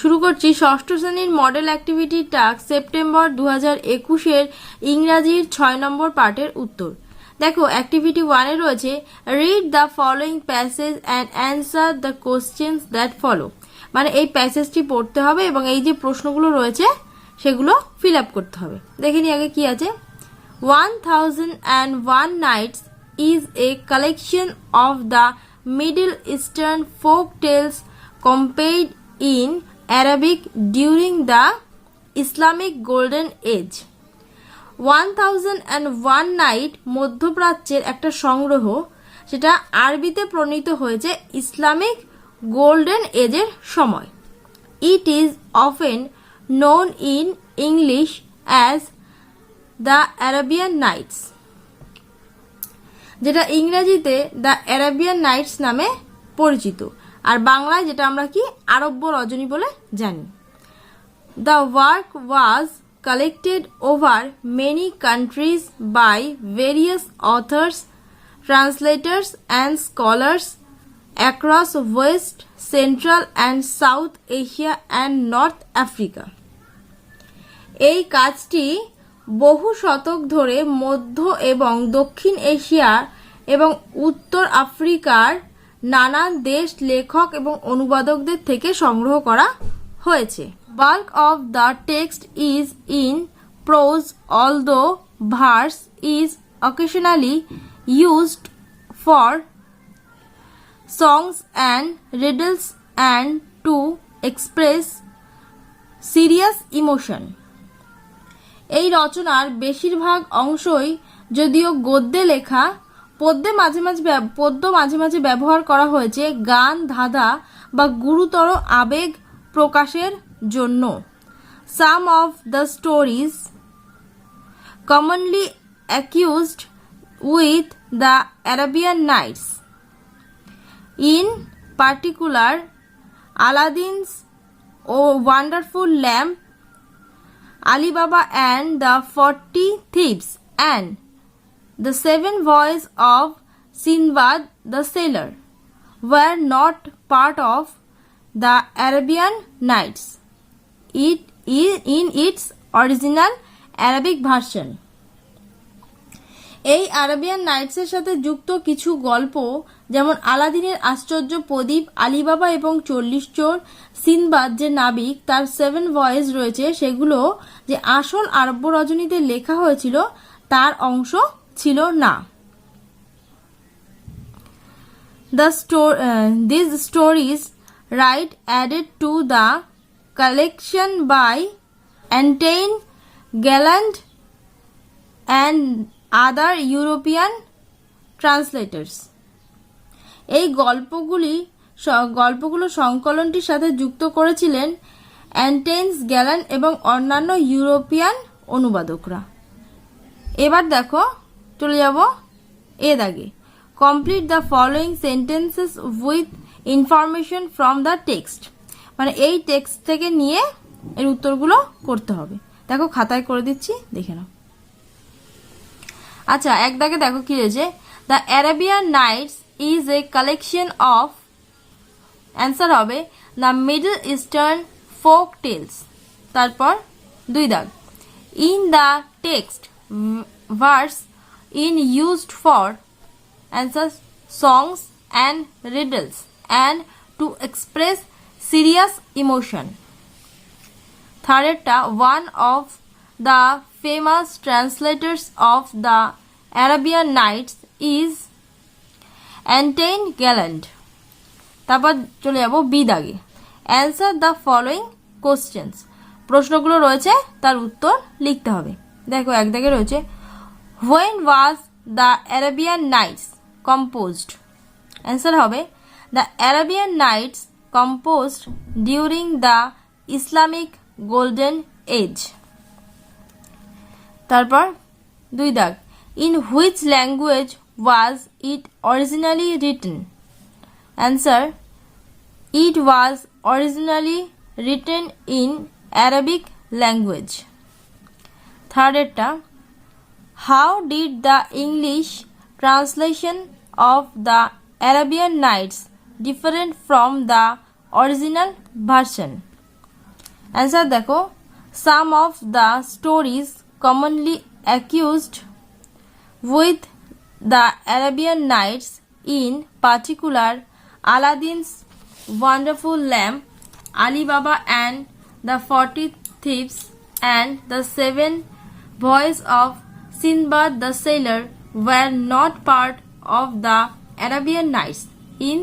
শুরু করছি ষষ্ঠ শ্রেণীর মডেল অ্যাক্টিভিটি টাস্ক সেপ্টেম্বর 2021-এর ইংরাজির 6 নম্বর পার্টের উত্তর। দেখো অ্যাক্টিভিটি 1-এ রয়েছে read the following passage and answer the questions that follow. মানে এই প্যাসেজটি পড়তে হবে এবং এই যে প্রশ্নগুলো রয়েছে সেগুলো ফিল আপ করতে হবে। দেখে নি আগে কি আছে। 1001 Nights is a collection of the Middle Eastern folk tales compiled in Arabic during the Islamic Golden Age. 1001 Night মধ্যপ্রাচ্যের একটা সংগ্রহ, সেটা আরবিতে প্রণীত হয়েছে ইসলামিক গোল্ডেন এজের সময়। It is often known in English as the Arabian Nights, যেটা ইংরেজিতে দ্য অ্যারাবিয়ান নাইটস নামে পরিচিত, আর বাংলায় যেটা আমরা কি আরব্য রজনী বলে জানি। The work was collected over many countries by various authors, translators and scholars across west, central and south Asia and north Africa. এই কাজটি বহু শতক ধরে মধ্য এবং দক্ষিণ এশিয়া এবং উত্তর আফ্রিকার নানান দেশ, লেখক এবং অনুবাদকদের থেকে সংগ্রহ করা হয়েছে। Bulk of the text is in pros, although verse is occasionally used for songs and riddles and to express serious emotion. এই রচনার বেশিরভাগ অংশই যদিও গদ্যে লেখা, পদ্য মাঝে মাঝে ব্যবহার করা হয়েছে গান, ধাঁধা বা গুরুতর আবেগ প্রকাশের জন্য। Some of the stories commonly accused with the Arabian Nights, in particular Aladdin's Wonderful Lamp, Ali Baba and the 40 Thieves, and the 7 Voyages of Sinbad the Sailor, were not part of the Arabian Nights in its original Arabic version. এই Arabian নাইটসের সাথে যুক্ত কিছু গল্প, যেমন আলাদিনের আশ্চর্য প্রদীপ, Alibaba এবং 40 চোর, সিনবাদ যে নাবিক তার 7 ভয়েস রয়েছে, সেগুলো যে আসল আরব্য রজনীতে লেখা হয়েছিল তার অংশ ছিল না। These stories right added to the collection by Antoine Galland and other European translators. এই গল্পগুলো সংকলনটির সাথে যুক্ত করেছিলেন অ্যান্টেন্স গ্যালান এবং অন্যান্য ইউরোপিয়ান অনুবাদকরা। এবার দেখো চলে যাব এ দাগে। Complete the following sentences with information from the text. মানে এই টেক্সট থেকে নিয়ে এর উত্তরগুলো করতে হবে। দেখো খাতায় করে দিচ্ছি, দেখে নাও। আচ্ছা, এক দাগে দেখো কি রয়েছে। The Arabian Nights is a collection of, answer হবে the Middle Eastern folk tales. তারপর 2 দাগ, in the text verse in used for, answer songs and riddles and to express serious emotion. থার্ডেরটা, one of the famous translators of the Arabian Nights is Antoine Galland. তারপর চলে যাব B দাগে। Answer the following questions. প্রশ্নগুলো রয়েছে তার উত্তর লিখতে হবে। দেখো এক দাগে রয়েছে when was the Arabian Nights composed? Answer হবে the Arabian Nights composed during the Islamic Golden Age. তারপর 2 দাগ, in which language was it originally written? Answer, it was originally written in Arabic language. থার্ডেরটা, how did the English translation of the Arabian Nights different from the original version? Answer দেখো, some of the stories commonly accused with the Arabian Nights, in particular Aladdin's Wonderful Lamp, Ali Baba and the 40 Thieves, and the 7 Voyages of Sinbad the Sailor, were not part of the Arabian Nights in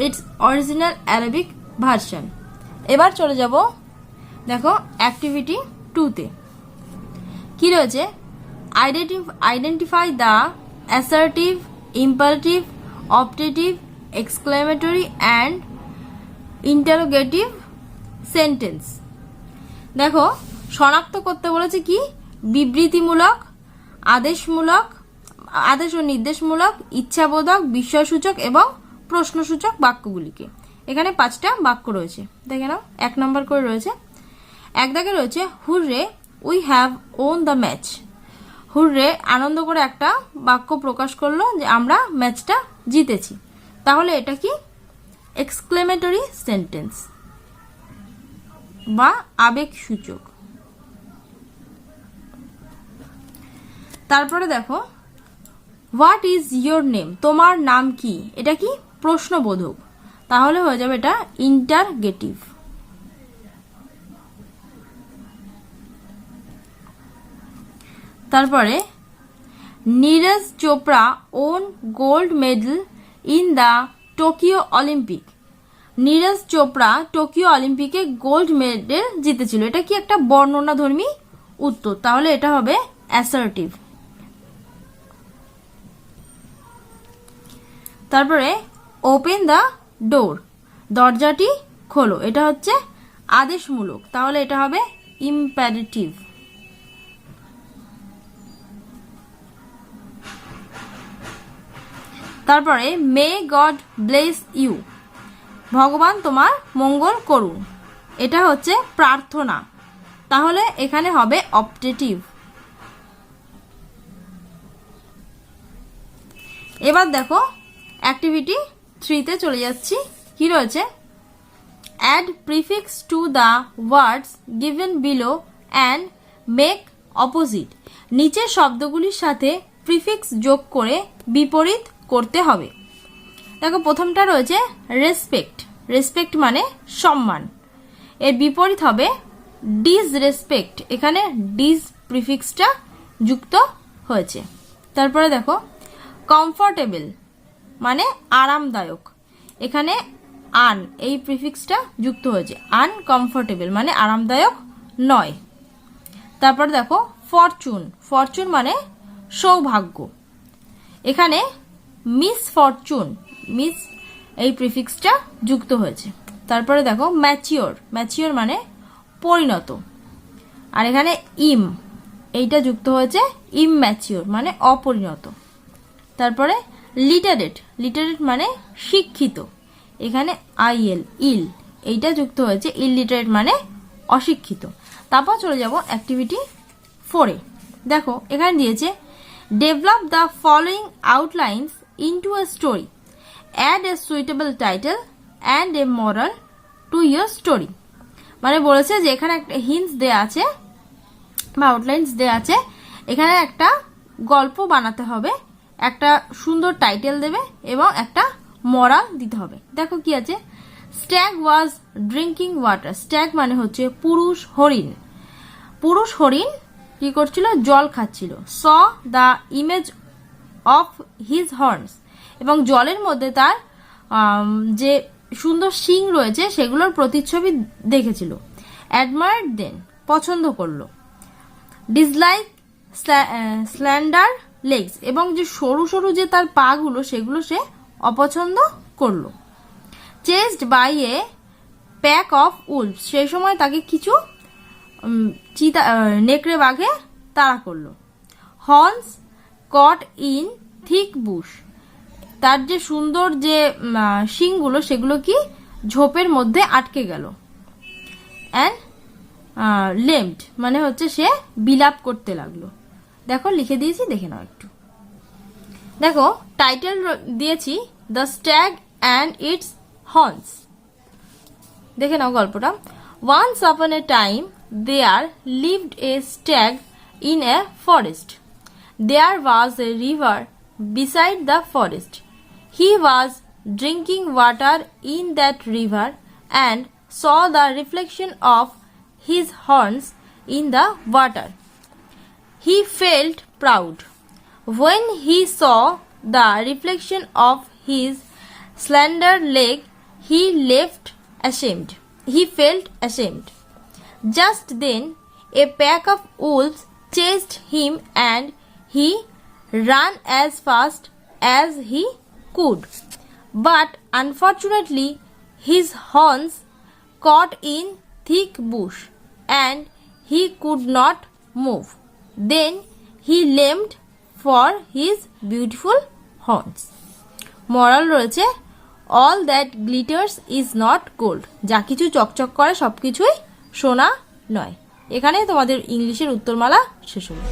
its original Arabic version. এবার চলে যাব দেখো activity 2-তে কি রয়েছে। Identify the assertive, imperative, optative, exclamatory and interrogative sentence। দেখো শনাক্ত করতে বলেছে কি, বিবৃতিমূলক, আদেশমূলক, আদেশ ও নির্দেশমূলক, ইচ্ছাবোধক, বিস্ময়সূচক এবং প্রশ্নসূচক বাক্যগুলিকে। এখানে 5টা বাক্য রয়েছে, দেখে নাও 1 নম্বর করে রয়েছে। এক দাগে রয়েছে hooray we have won the match. Hooray আনন্দ করে একটা বাক্য প্রকাশ করলো যে আমরা ম্যাচটা জিতেছি, তাহলে এটা কি এক্সক্লেমেটরি সেন্টেন্স বা আবেগসূচক। তারপরে দেখো হোয়াট ইজ ইয়োর নেম, তোমার নাম কি, এটা কি প্রশ্নবোধক, তাহলে হয়ে যাবে এটা ইন্টারগেটিভ। তারপরে Neeraj Chopra won gold medal in the Tokyo Olympic. Neeraj Chopra Tokyo অলিম্পিকে গোল্ড মেডেল জিতেছিল, এটা কি একটা বর্ণনাধর্মী উত্তর, তাহলে এটা হবে অ্যাসার্টিভ। তারপরে ওপেন দ্য ডোর, দরজাটি খোলো, এটা হচ্ছে আদেশমূলক, তাহলে এটা হবে ইম্পারেটিভ। তারপরে মে গড ব্লেস ইউ, ভগবান তোমার মঙ্গল করুন, এটা হচ্ছে প্রার্থনা, তাহলে এখানে হবে অপটেটিভ। এবার দেখো অ্যাক্টিভিটি 3-তে চলে যাচ্ছি, কি রয়েছে। Add prefix to the words given below and make opposite. নিচের শব্দগুলির সাথে প্রিফিক্স যোগ করে বিপরীত করতে হবে। দেখো প্রথমটা রয়েছে রেসপেক্ট, রেসপেক্ট মানে সম্মান, এর বিপরীত হবে ডিসরেসপেক্ট, এখানে ডিস প্রিফিক্সটা যুক্ত হয়েছে। তারপরে দেখো কমফোর্টেবল মানে আরামদায়ক, এখানে আন এই প্রিফিক্সটা যুক্ত হয়েছে, আনকমফোর্টেবল মানে আরামদায়ক নয়। তারপর দেখো ফরচুন, ফরচুন মানে সৌভাগ্য, এখানে মিস ফরচুন, মিস এই প্রিফিক্সটা যুক্ত হয়েছে। তারপরে দেখো ম্যাচিওর, ম্যাচিওর মানে পরিণত, আর এখানে ইম এইটা যুক্ত হয়েছে, ইমম্যাচিওর মানে অপরিণত। তারপরে লিটারেট, লিটারেট মানে শিক্ষিত, এখানে আইএল ইল এইটা যুক্ত হয়েছে, ইললিটারেট মানে অশিক্ষিত। তারপর চলে যাব অ্যাক্টিভিটি 4-এ। দেখো এখানে দিয়েছে develop the following outlines into a story, add a suitable title and a moral to your story. মানে বলেছে যে এখানে একটা হিন্টস দেয়া আছে বা আউটলাইন্স দেয়া আছে, এখানে একটা গল্প বানাতে হবে, একটা সুন্দর টাইটেল দেবে এবং একটা মরাল দিতে হবে। দেখো কি আছে, স্ট্যাগ ওয়াজ ড্রিঙ্কিং ওয়াটার, স্ট্যাগ মানে হচ্ছে পুরুষ হরিণ, পুরুষ হরিণ কি করছিল, জল খাচ্ছিল। Saw the image of his horns, এবং জলের মধ্যে তার যে সুন্দর শিং রয়েছে সেগুলোর প্রতিচ্ছবি দেখেছিল। অ্যাডমায়ার্ড দেন পছন্দ করলো। ডিসলাইক স্ল্যান্ডার লেগস, এবং যে সরু সরু যে তার পাগুলো সেগুলো সে অপছন্দ করলো। Chased by a pack of wolf, সেই সময় তাকে কিছু চিতা নেকড়ে বাঘে তাড়া করলো। Horns caught in thick bush, তার যে সুন্দর যে শিংগুলো সেগুলো কি ঝোপের মধ্যে আটকে গেল। অ্যান্ড লেমড মানে হচ্ছে সে বিলাপ করতে লাগলো। দেখো লিখে দিয়েছি, দেখে নাও একটু। দেখো টাইটেল দিয়েছি the stag and it's horns, দেখে নাও গল্পটা। Once upon a time, there lived a stag in a forest. There was a river beside the forest. He was drinking water in that river and saw the reflection of his horns in the water. He felt proud. When he saw the reflection of his slender leg, he felt ashamed. Just then, a pack of wolves chased him and he ran as fast as he could. But unfortunately, his horns caught in thick bush and he could not move. Then he lamed for his beautiful horns. Moral রয়েছে, all that glitters is not gold. যা কিছু চকচক করে সবকিছুই সোনা নয়। এখানে তোমাদের ইংলিশের উত্তরমালা শেষ হলো।